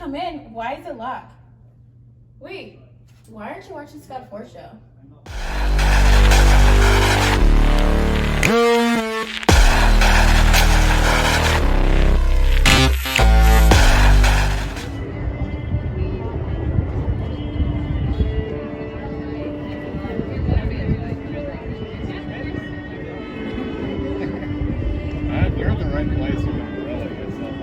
come in. Why is it locked? Wait, why aren't you watching Scott 4 show? You're in the right place with them, really. It's some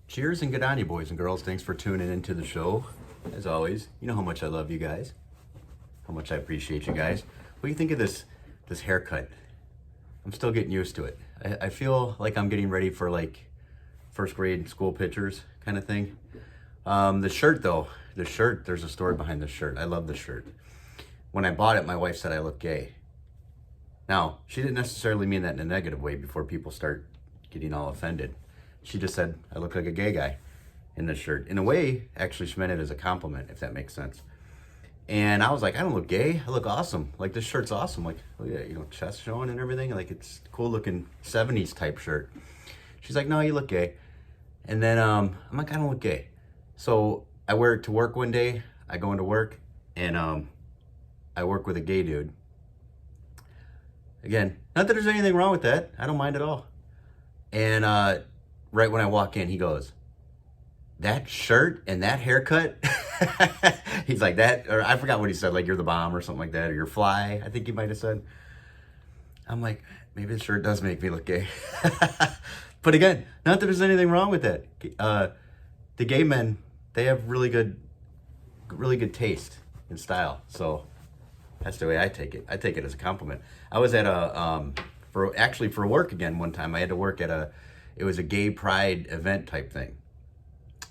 Cheers and good on you, boys and girls. Thanks for tuning into the show. As always, you know how much I love you guys, how much I appreciate you guys. What do you think of this haircut? I'm still getting used to it. I feel like I'm getting ready for like first grade school pictures kind of thing. The shirt though, there's a story behind the shirt. I love the shirt. When I bought it, my wife said I look gay. Now, she didn't necessarily mean that in a negative way before people start getting all offended. She just said, I look like a gay guy in this shirt. In a way, actually, she meant it as a compliment, if that makes sense. And I was like, I don't look gay. I look awesome. Like, this shirt's awesome. Like, look at it, chest showing and everything. Like, it's cool looking 70s type shirt. She's like, no, you look gay. And then I'm like, I don't look gay. So I wear it to work one day. I go into work and I work with a gay dude. Again, not that there's anything wrong with that. I don't mind at all. And right when I walk in, he goes, that shirt and that haircut? He's like, that, or I forgot what he said, like, you're the bomb or something like that, or you're fly, I think he might have said. I'm like, maybe the shirt does make me look gay. But again, not that there's anything wrong with that. The gay men, they have really good taste and style. So that's the way I take it. I take it as a compliment. I was at for work again one time. I had to work at it was a gay pride event type thing.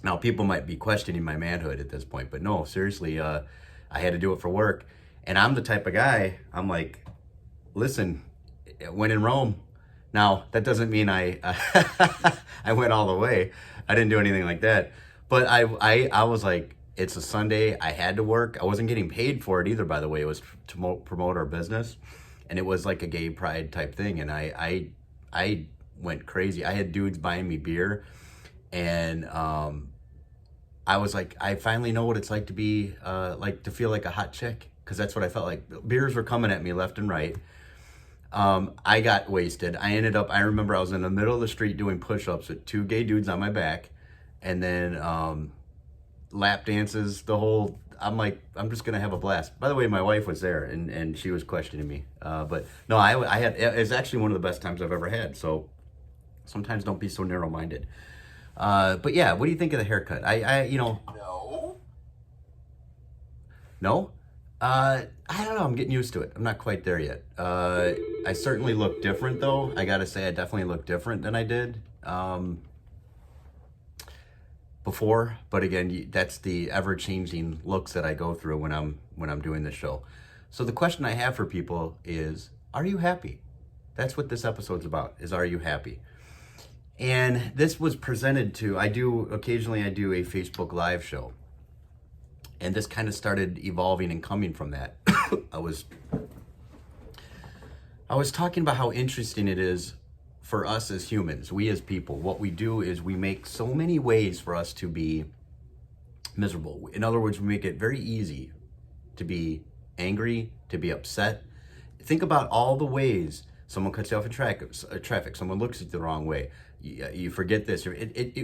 Now, people might be questioning my manhood at this point, but no, seriously, I had to do it for work. And I'm the type of guy, I'm like, listen, when in Rome. Now, that doesn't mean I I went all the way. I didn't do anything like that. But I was like, it's a Sunday, I had to work. I wasn't getting paid for it either, by the way. It was to promote our business. And it was like a gay pride type thing. And I went crazy. I had dudes buying me beer, and I was like, I finally know what it's like to be like to feel like a hot chick, because that's what I felt like. Beers were coming at me left and right. I got wasted. I remember I was in the middle of the street doing push-ups with two gay dudes on my back, and then lap dances, I'm like, I'm just gonna have a blast. By the way, my wife was there, and she was questioning me. But no, it's actually one of the best times I've ever had. So sometimes don't be so narrow-minded. But yeah, what do you think of the haircut? No? I don't know. I'm getting used to it. I'm not quite there yet. I certainly look different, though. I gotta say, I definitely look different than I did before. But again, that's the ever-changing looks that I go through when I'm doing this show. So the question I have for people is, are you happy? That's what this episode's about, is are you happy? And this was presented to, occasionally I do a Facebook Live show. And this kind of started evolving and coming from that. I was talking about how interesting it is for us as humans, we as people. What we do is we make so many ways for us to be miserable. In other words, we make it very easy to be angry, to be upset. Think about all the ways someone cuts you off in traffic, someone looks at you the wrong way, you forget this.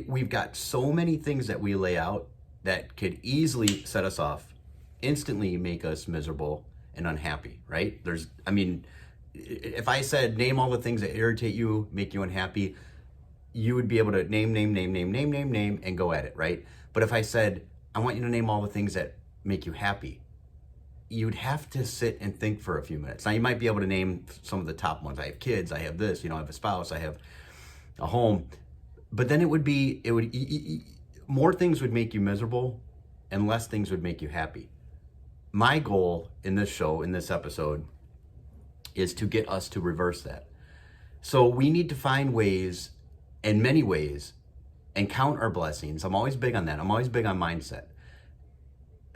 We've got so many things that we lay out that could easily set us off, instantly make us miserable and unhappy, right? If I said, name all the things that irritate you, make you unhappy, you would be able to name, and go at it, right? But if I said, I want you to name all the things that make you happy, you'd have to sit and think for a few minutes. Now, you might be able to name some of the top ones. I have kids, I have this, I have a spouse, I have a home. But then more things would make you miserable and less things would make you happy. My goal in this show, in this episode, is to get us to reverse that. So we need to find ways, in many ways, and count our blessings. I'm always big on that. I'm always big on mindset.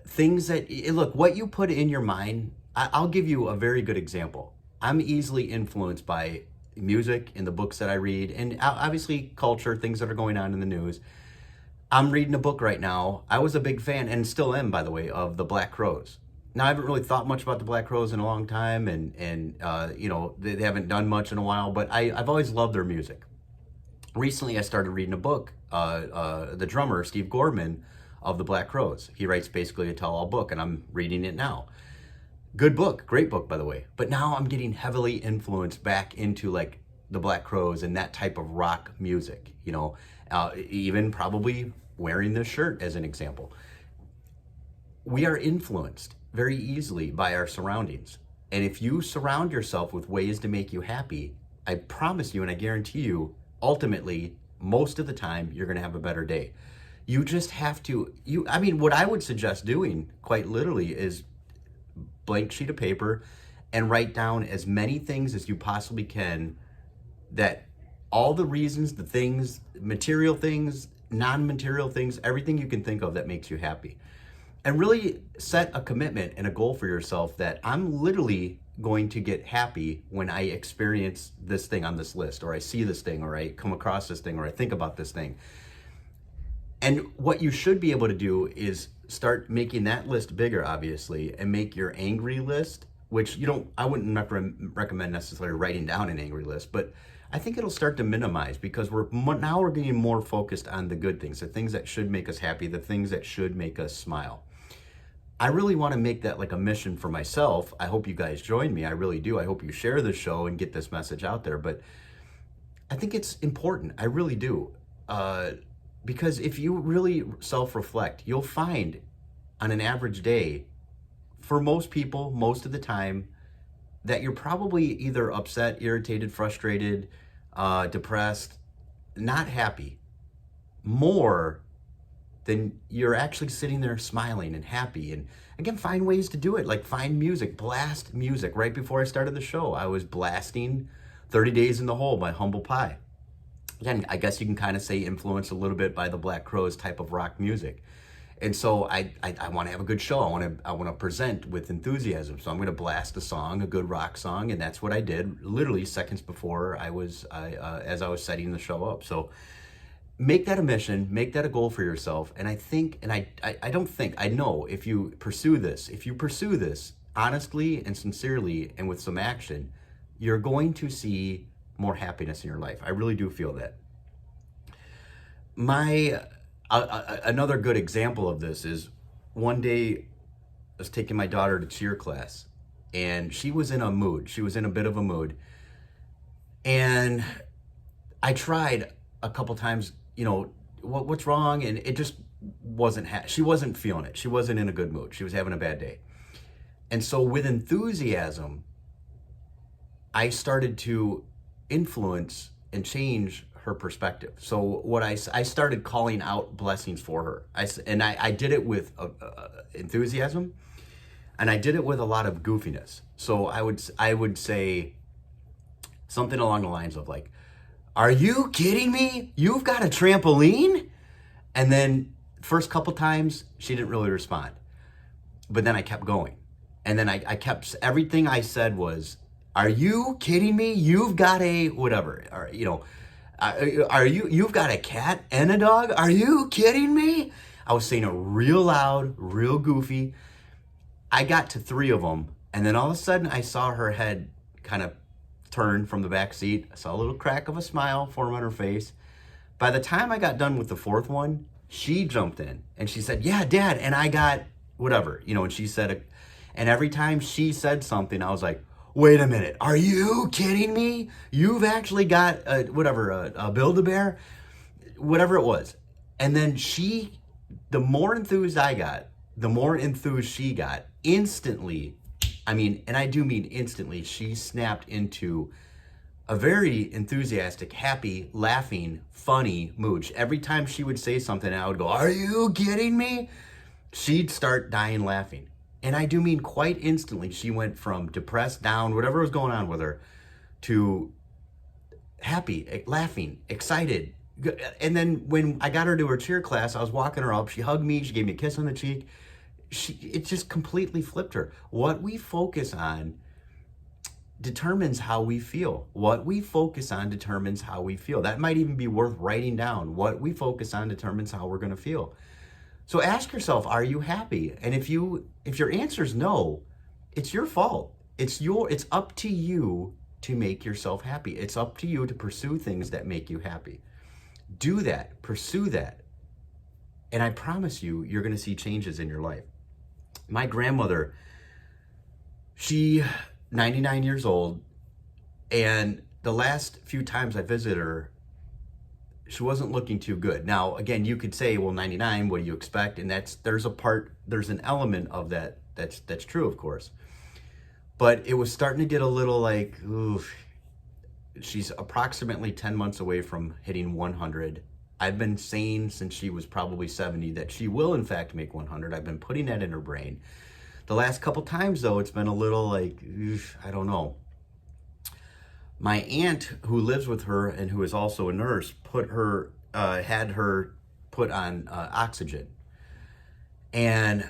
Things that, look, what you put in your mind, I'll give you a very good example. I'm easily influenced by music and the books that I read, and obviously culture, things that are going on in the news. I'm reading a book right now. I was a big fan, and still am, by the way, of the Black Crowes. Now, I haven't really thought much about the Black Crowes in a long time, and you know, they haven't done much in a while, but I've always loved their music. Recently, I started reading a book, the drummer, Steve Gorman, of the Black Crowes. He writes basically a tell-all book, and I'm reading it now. Good book, great book, by the way. But now I'm getting heavily influenced back into like the Black Crowes and that type of rock music, you know, even probably wearing this shirt as an example. We are influenced very easily by our surroundings. And if you surround yourself with ways to make you happy, I promise you and I guarantee you, ultimately, most of the time, you're going to have a better day. You just have to, what I would suggest doing, quite literally, is blank sheet of paper and write down as many things as you possibly can, that all the reasons, the things, material things, non-material things, everything you can think of that makes you happy. And really set a commitment and a goal for yourself that I'm literally going to get happy when I experience this thing on this list, or I see this thing, or I come across this thing, or I think about this thing. And what you should be able to do is start making that list bigger, obviously, and make your angry list, which I wouldn't recommend necessarily writing down an angry list, but I think it'll start to minimize, because we're getting more focused on the good things, the things that should make us happy, the things that should make us smile. I really want to make that like a mission for myself. I hope you guys join me. I really do. I hope you share this show and get this message out there. But I think it's important. I really do. Because if you really self-reflect, you'll find on an average day, for most people, most of the time, that you're probably either upset, irritated, frustrated, depressed, not happy, more than you're actually sitting there smiling and happy. And again, find ways to do it. Like find music, blast music. Right before I started the show, I was blasting 30 Days in the Hole by Humble Pie. Again, I guess you can kind of say influenced a little bit by the Black Crowes type of rock music. And so I want to have a good show. I want to present with enthusiasm. So I'm going to blast a song, a good rock song, and that's what I did literally seconds before as I was setting the show up. So make that a mission, make that a goal for yourself. And I think, and I know if you pursue this honestly and sincerely and with some action, you're going to see more happiness in your life. I really do feel that. Another good example of this is one day I was taking my daughter to cheer class, and she was in a mood. She was in a bit of a mood. And I tried a couple times, what's wrong? And it just wasn't, she wasn't feeling it. She wasn't in a good mood. She was having a bad day. And so with enthusiasm, I started to influence and change her perspective. So what I started calling out blessings for her. I did it with enthusiasm, and I did it with a lot of goofiness. So I would say something along the lines of like, "Are you kidding me? You've got a trampoline?" And then first couple times she didn't really respond, but then I kept going, and then I kept, everything I said was, "Are you kidding me? You've got a whatever," or you've got a cat and a dog? Are you kidding me? I was saying it real loud, real goofy. I got to 3 of them, and then all of a sudden I saw her head kind of turn from the back seat. I saw a little crack of a smile form on her face. By the time I got done with the 4th one, she jumped in and she said, "Yeah, Dad," and I got whatever, and she said, and every time she said something, I was like, "Wait a minute, are you kidding me? You've actually got a Build-A-Bear?" Whatever it was. And then the more enthused I got, the more enthused she got. Instantly, and I do mean instantly, she snapped into a very enthusiastic, happy, laughing, funny mood. Every time she would say something, I would go, "Are you kidding me?" She'd start dying laughing. And I do mean quite instantly. She went from depressed, down, whatever was going on with her, to happy, laughing, excited. And then when I got her to her cheer class, I was walking her up. She hugged me. She gave me a kiss on the cheek. It just completely flipped her. What we focus on determines how we feel. What we focus on determines how we feel. That might even be worth writing down. What we focus on determines how we're going to feel. So ask yourself, are you happy? And if your answer is no, it's your fault. It's up to you to make yourself happy. It's up to you to pursue things that make you happy. Do that, pursue that. And I promise you, you're going to see changes in your life. My grandmother, she 99 years old, and the last few times I visited her, she wasn't looking too good. Now, again, you could say, well, 99, what do you expect? And there's an element of that that's true, of course. But it was starting to get a little like, oof. She's approximately 10 months away from hitting 100. I've been saying since she was probably 70 that she will, in fact, make 100. I've been putting that in her brain. The last couple times, though, it's been a little like, I don't know. My aunt, who lives with her and who is also a nurse, had her put on oxygen. And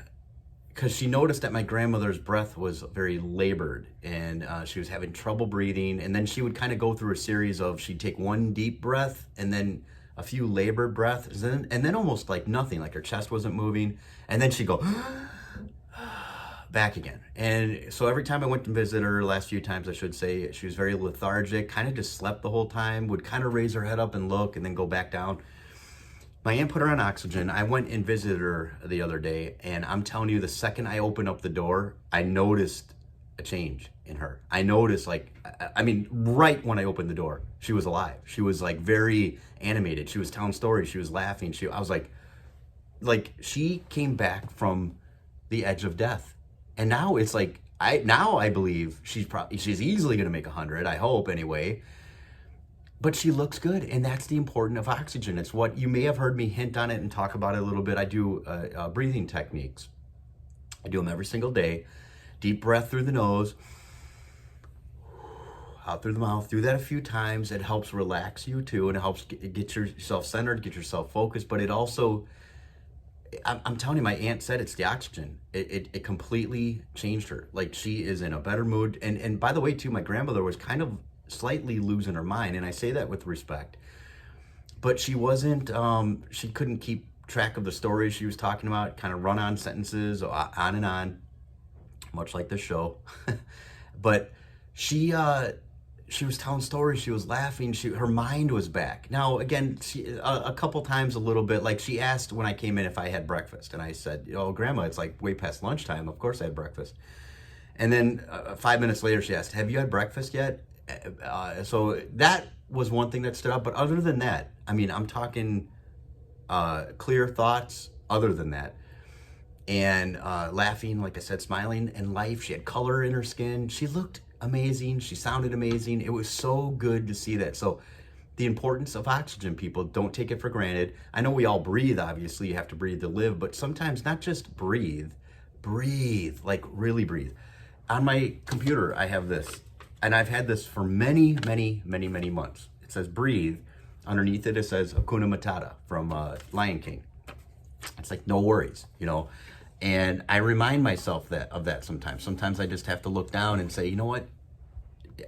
because she noticed that my grandmother's breath was very labored and she was having trouble breathing. And then she would kind of go through a series of, she'd take one deep breath and then a few labored breaths, and then almost like nothing, like her chest wasn't moving. And then she'd go back again. And so every time I went to visit her, last few times I should say, she was very lethargic, kind of just slept the whole time, would kind of raise her head up and look and then go back down. My aunt put her on oxygen. I went and visited her the other day, and I'm telling you, the second I opened up the door, I noticed a change in her. I noticed, right when I opened the door, she was alive. She was like very animated. She was telling stories. She was laughing. I was like she came back from the edge of death. And now it's like, I believe she's easily going to make 100, I hope anyway. But she looks good, and that's the importance of oxygen. It's what you may have heard me hint on it and talk about it a little bit. I do breathing techniques. I do them every single day. Deep breath through the nose, out through the mouth. Do that a few times. It helps relax you too, and it helps get yourself centered, get yourself focused. But it also, I'm telling you, my aunt said it's the oxygen. It completely changed her. Like, she is in a better mood. And by the way, too, my grandmother was kind of slightly losing her mind, and I say that with respect. But she wasn't, she couldn't keep track of the stories she was talking about, kind of run-on sentences, on and on, much like this show. But she was telling stories, she was laughing, her mind was back. Now, again, a couple times a little bit, like she asked when I came in if I had breakfast, and I said, "Oh, Grandma, it's like way past lunchtime. Of course I had breakfast." And then 5 minutes later, she asked, "Have you had breakfast yet?" So that was one thing that stood out. But other than that, I mean, I'm talking clear thoughts other than that. And laughing, like I said, smiling, and life. She had color in her skin. She looked amazing. She sounded amazing. It was so good to see that. So the importance of oxygen, people, don't take it for granted. I know we all breathe, obviously. You have to breathe to live. But sometimes not just breathe, like really breathe. On my computer, I have this. And I've had this for many, many, many, many months. It says breathe. Underneath it, it says Hakuna Matata from Lion King. It's like, no worries, you know. And I remind myself of that sometimes. Sometimes I just have to look down and say, you know what?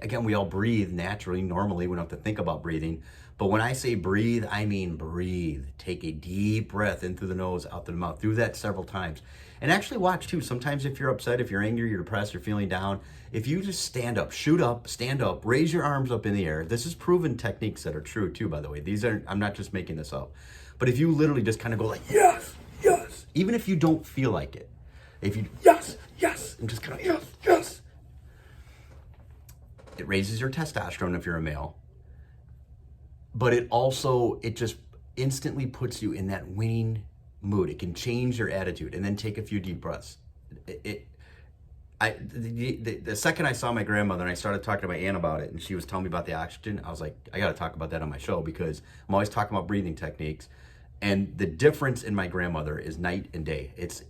Again, we all breathe naturally, normally. We don't have to think about breathing. But when I say breathe, I mean breathe. Take a deep breath in through the nose, out through the mouth. Do that several times. And actually watch, too. Sometimes if you're upset, if you're angry, you're depressed, you're feeling down, if you just stand up, shoot up, stand up, raise your arms up in the air. This is proven techniques that are true, too, by the way. I'm not just making this up. But if you literally just kind of go like, yes, yes, even if you don't feel like it, if you, yes, yes, and just kind of, yes, yes, it raises your testosterone if you're a male. But it just instantly puts you in that winning mood. It can change your attitude. And then take a few deep breaths. the second I saw my grandmother and I started talking to my aunt about it, and she was telling me about the oxygen, I was like, I got to talk about that on my show, because I'm always talking about breathing techniques, and the difference in my grandmother is night and day. It's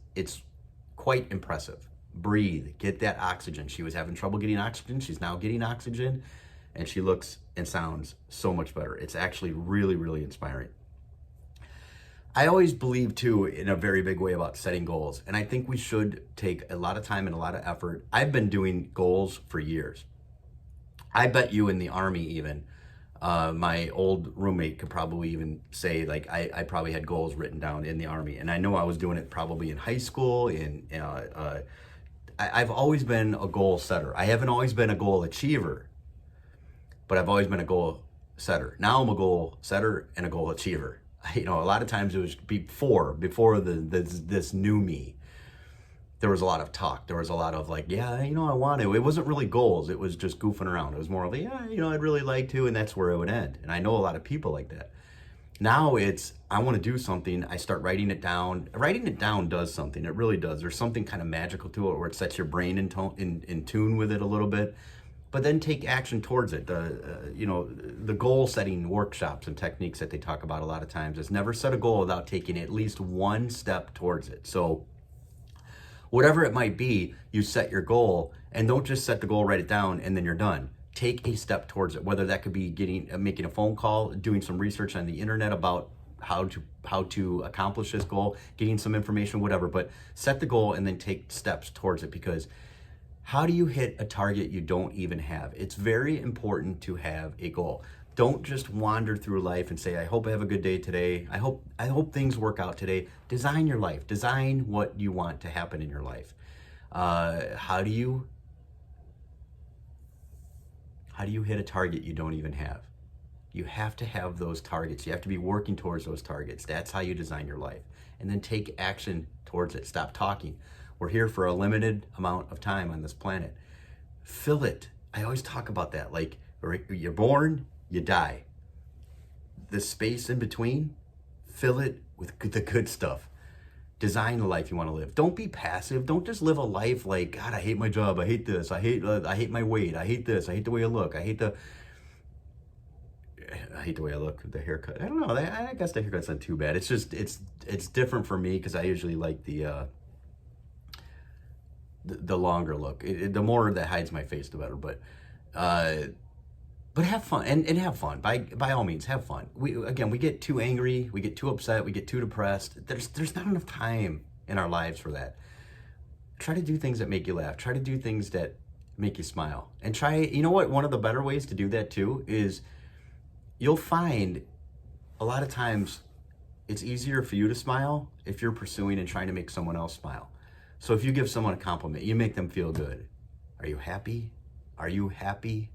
quite impressive. Breathe, get that oxygen. She was having trouble getting oxygen. She's now getting oxygen, and she looks and sounds so much better. It's actually really, really inspiring. I always believe too, in a very big way, about setting goals. And I think we should take a lot of time and a lot of effort. I've been doing goals for years. I bet you in the Army even, my old roommate could probably even say, like, I probably had goals written down in the Army. And I know I was doing it probably in high school. I've always been a goal setter. I haven't always been a goal achiever, but I've always been a goal setter. Now I'm a goal setter and a goal achiever. A lot of times it was before this new me. There was a lot of talk. There was a lot of like, yeah, I want to. It wasn't really goals. It was just goofing around. It was more of a, yeah, I'd really like to, and that's where it would end. And I know a lot of people like that. Now it's, I want to do something. I start writing it down. Writing it down does something. It really does. There's something kind of magical to it, where it sets your brain in tune with it a little bit. But then take action towards it. The goal setting workshops and techniques that they talk about a lot of times is never set a goal without taking at least one step towards it. So whatever it might be, you set your goal, and don't just set the goal, write it down, and then you're done. Take a step towards it, whether that could be making a phone call, doing some research on the internet about how to accomplish this goal, getting some information, whatever. But set the goal and then take steps towards it, because how do you hit a target you don't even have? It's very important to have a goal. Don't just wander through life and say, I hope I have a good day today. I hope things work out today. Design your life. Design what you want to happen in your life. How do you hit a target you don't even have? You have to have those targets. You have to be working towards those targets. That's how you design your life. And then take action towards it. Stop talking. We're here for a limited amount of time on this planet. Fill it. I always talk about that. Like, you're born, you die. The space in between, fill it with the good stuff. Design the life you want to live. Don't be passive. Don't just live a life like, God, I hate my job. I hate this. I hate my weight. I hate this. I hate the way I look. I hate the way I look with the haircut. I don't know. I guess the haircut's not too bad. It's just, it's different for me, because I usually like the longer look. The more that hides my face, the better. But have fun and have fun. By all means, have fun. We get too angry, we get too upset, we get too depressed. There's not enough time in our lives for that. Try to do things that make you laugh. Try to do things that make you smile. And try, you know what? One of the better ways to do that too is, you'll find a lot of times it's easier for you to smile if you're pursuing and trying to make someone else smile. So if you give someone a compliment, you make them feel good. Are you happy? Are you happy?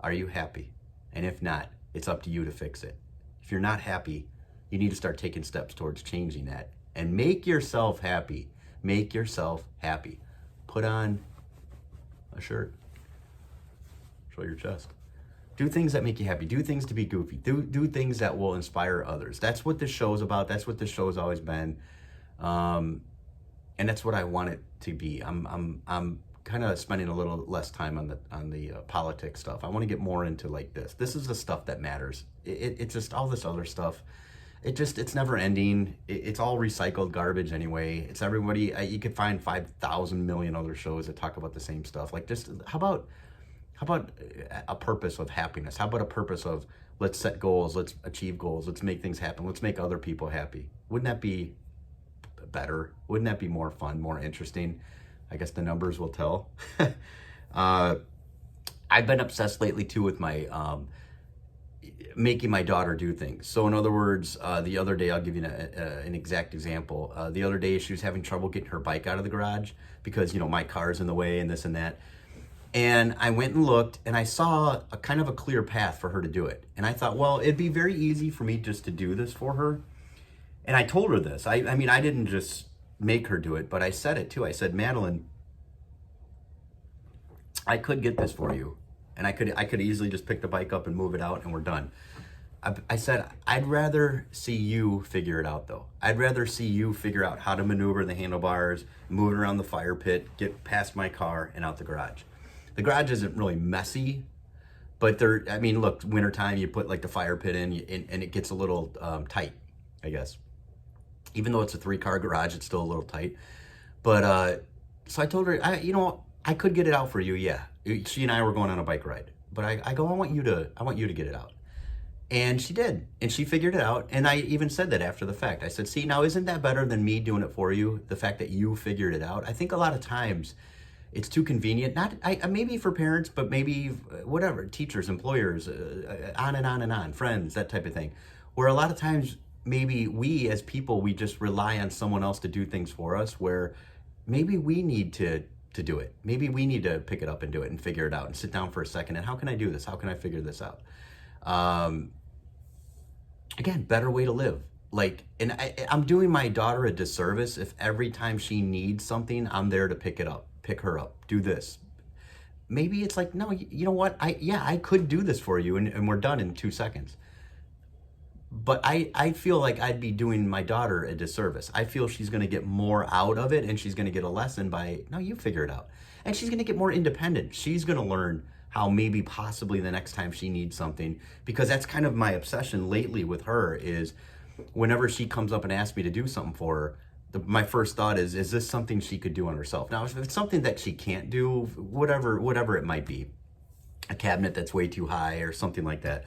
Are you happy? And if not, it's up to you to fix it. If you're not happy, you need to start taking steps towards changing that. And make yourself happy. Make yourself happy. Put on a shirt. Show your chest. Do things that make you happy. Do things to be goofy. Do things that will inspire others. That's what this show is about. That's what this show has always been. And that's what I want it to be. I'm kind of spending a little less time on the politics stuff. I want to get more into like this. This is the stuff that matters. It's just all this other stuff. It's never ending. It's all recycled garbage anyway. It's everybody. You could find 5,000 million other shows that talk about the same stuff. Like, just how about a purpose of happiness? How about a purpose of, let's set goals, let's achieve goals, let's make things happen, let's make other people happy? Wouldn't that be better? Wouldn't that be more fun, more interesting? I guess the numbers will tell. I've been obsessed lately too with my making my daughter do things. So in other words, the other day, I'll give you an exact example. The other day, she was having trouble getting her bike out of the garage because, my car's in the way and this and that. And I went and looked, and I saw a kind of a clear path for her to do it. And I thought, well, it'd be very easy for me just to do this for her. And I told her this. I mean, I didn't just make her do it, but I said it too. I said, Madeline, I could get this for you. And I could easily just pick the bike up and move it out, and we're done. I said, I'd rather see you figure it out, though. I'd rather see you figure out how to maneuver the handlebars, move it around the fire pit, get past my car, and out the garage. The garage isn't really messy, but I mean, look, wintertime, you put like the fire pit in, and it gets a little tight, I guess. Even though it's a 3-car garage, it's still a little tight. But so I told her, I could get it out for you, yeah. She and I were going on a bike ride, but I go, I want you to get it out. And she did, and she figured it out. And I even said that after the fact. I said, see, now isn't that better than me doing it for you? The fact that you figured it out. I think a lot of times it's too convenient. Maybe for parents, but maybe whatever, teachers, employers, on and on and on, friends, that type of thing. Where a lot of times maybe we as people, we just rely on someone else to do things for us, where maybe we need to do it. Maybe we need to pick it up and do it and figure it out and sit down for a second. And how can I do this? How can I figure this out? Again, better way to live. Like, and I'm doing my daughter a disservice if every time she needs something, I'm there to pick her up, do this. Maybe it's like, no, you know what? I could do this for you, and we're done in 2 seconds. But I feel like I'd be doing my daughter a disservice. I feel she's going to get more out of it, and she's going to get a lesson by, no, you figure it out. And she's going to get more independent. She's going to learn how maybe possibly the next time she needs something, because that's kind of my obsession lately with her, is whenever she comes up and asks me to do something for her, my first thought is this something she could do on herself? Now, if it's something that she can't do, whatever it might be, a cabinet that's way too high or something like that,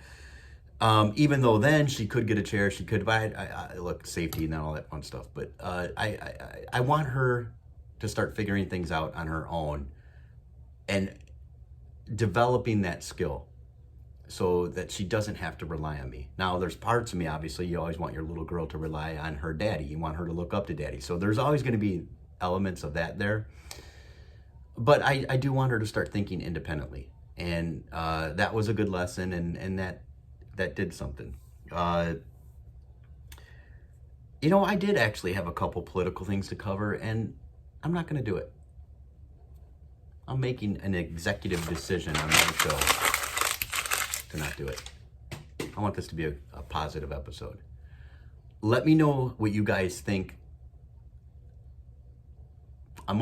even though then she could get a chair, she could buy, look, safety and all that fun stuff, but I want her to start figuring things out on her own and developing that skill so that she doesn't have to rely on me. Now, there's parts of me, obviously, you always want your little girl to rely on her daddy. You want her to look up to daddy. So there's always going to be elements of that there. But I do want her to start thinking independently. And that was a good lesson, and that did something. I did actually have a couple political things to cover, and I'm not going to do it. I'm making an executive decision on my show to not do it. I want this to be a positive episode. Let me know what you guys think. I'm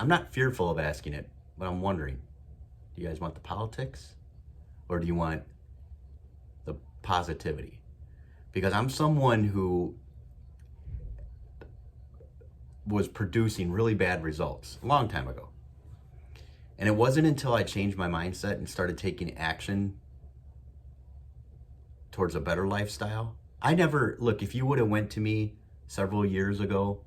not fearful of asking it, but I'm wondering, do you guys want the politics or do you want the positivity? Because I'm someone who was producing really bad results a long time ago. And it wasn't until I changed my mindset and started taking action towards a better lifestyle. If you would have went to me several years ago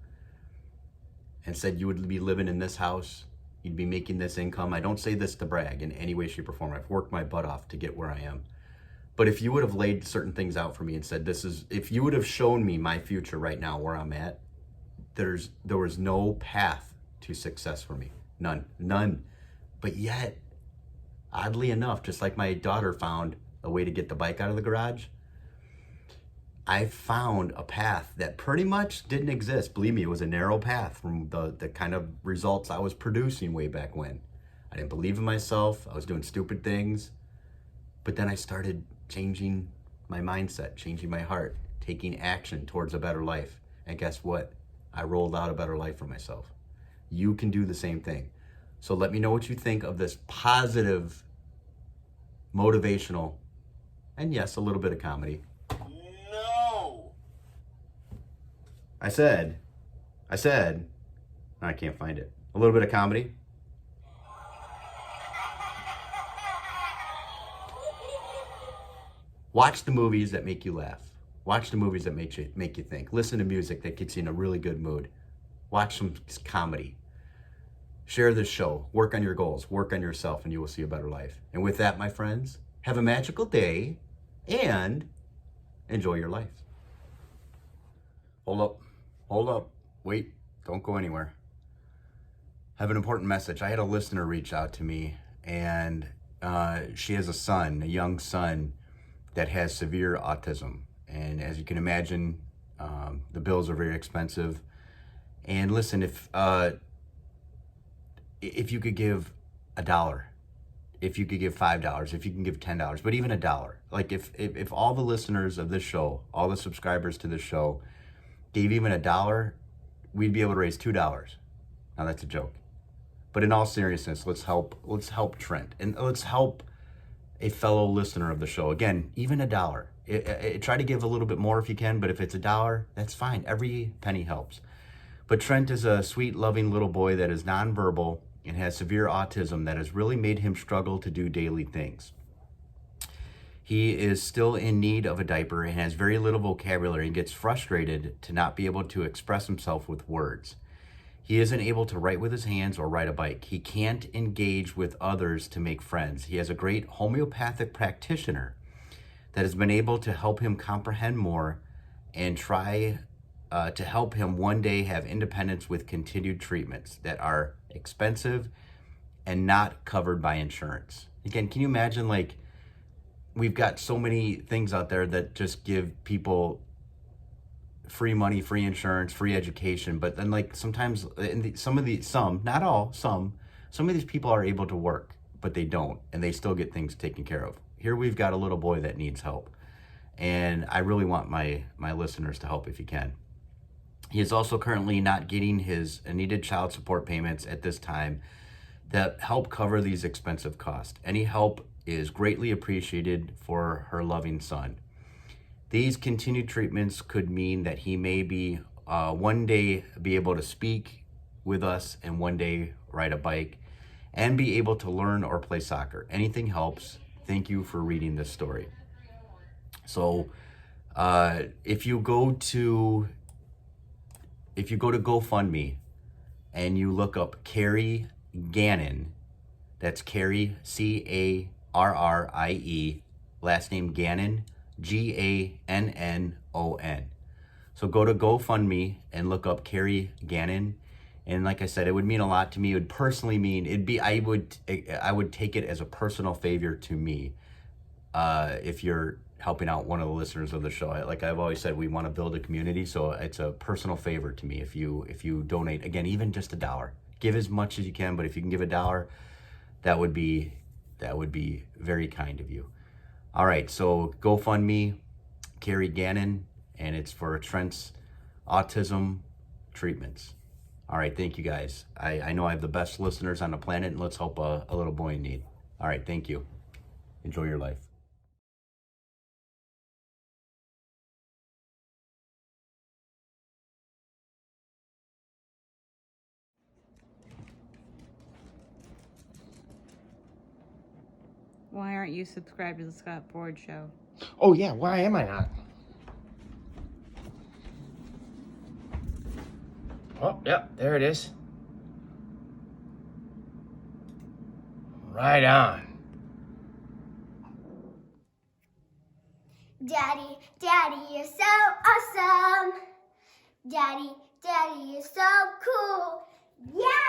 and said you would be living in this house, you'd be making this income. I don't say this to brag in any way, shape, or form. I've worked my butt off to get where I am. But if you would have laid certain things out for me and said, if you would have shown me my future right now where I'm at, there was no path to success for me. None. But yet, oddly enough, just like my daughter found a way to get the bike out of the garage, I found a path that pretty much didn't exist. Believe me, it was a narrow path from the kind of results I was producing way back when. I didn't believe in myself. I was doing stupid things. But then I started changing my mindset, changing my heart, taking action towards a better life. And guess what? I rolled out a better life for myself. You can do the same thing. So let me know what you think of this positive, motivational, and yes, a little bit of comedy. No! I said, I can't find it. A little bit of comedy. Watch the movies that make you laugh. Watch the movies that make you think. Listen to music that gets you in a really good mood. Watch some comedy. Share this show. Work on your goals. Work on yourself, and you will see a better life. And with that, my friends, have a magical day and enjoy your life. Hold up. Wait, don't go anywhere. I have an important message. I had a listener reach out to me, and she has a young son that has severe autism. And as you can imagine, the bills are very expensive. And listen, if you could give $1, if you could give $5, if you can give $10, but even $1. Like if all the listeners of this show, all the subscribers to this show gave even $1, we'd be able to raise $2. Now that's a joke. But in all seriousness, let's help Trent, and let's help a fellow listener of the show. Again, even $1. Try to give a little bit more if you can, but if it's $1, that's fine. Every penny helps. But Trent is a sweet, loving little boy that is nonverbal and has severe autism that has really made him struggle to do daily things. He is still in need of a diaper and has very little vocabulary and gets frustrated to not be able to express himself with words. He isn't able to write with his hands or ride a bike. He can't engage with others to make friends. He has a great homeopathic practitioner that has been able to help him comprehend more and try to help him one day have independence with continued treatments that are expensive and not covered by insurance. Again, can you imagine, like, we've got so many things out there that just give people free money, free insurance, free education, but then like sometimes some of these people are able to work, but they don't, and they still get things taken care of. Here we've got a little boy that needs help, and I really want my listeners to help if you can. He is also currently not getting his needed child support payments at this time that help cover these expensive costs. Any help is greatly appreciated for her loving son. These continued treatments could mean that he may be one day be able to speak with us and one day ride a bike and be able to learn or play soccer. Anything helps. Thank you for reading this story. So if you go to GoFundMe and you look up Carrie Gannon, that's Carrie, Carrie, last name Gannon, Gannon. So go to GoFundMe and look up Carrie Gannon. And like I said, it would mean a lot to me. It would personally mean I would take it as a personal favor to me if you're helping out one of the listeners of the show. Like I've always said, we want to build a community, so it's a personal favor to me if you donate. Again, even just $1. Give as much as you can, but if you can give $1, that would be very kind of you. All right, so GoFundMe, Carrie Gannon, and it's for Trent's autism treatments. All right, thank you guys. I know I have the best listeners on the planet, and let's help a little boy in need. All right, thank you. Enjoy your life. Why aren't you subscribed to the Scott Ford Show? Oh yeah, why am I not? Oh, yep, there it is. Right on. Daddy, Daddy, you're so awesome. Daddy, Daddy, you're so cool. Yeah!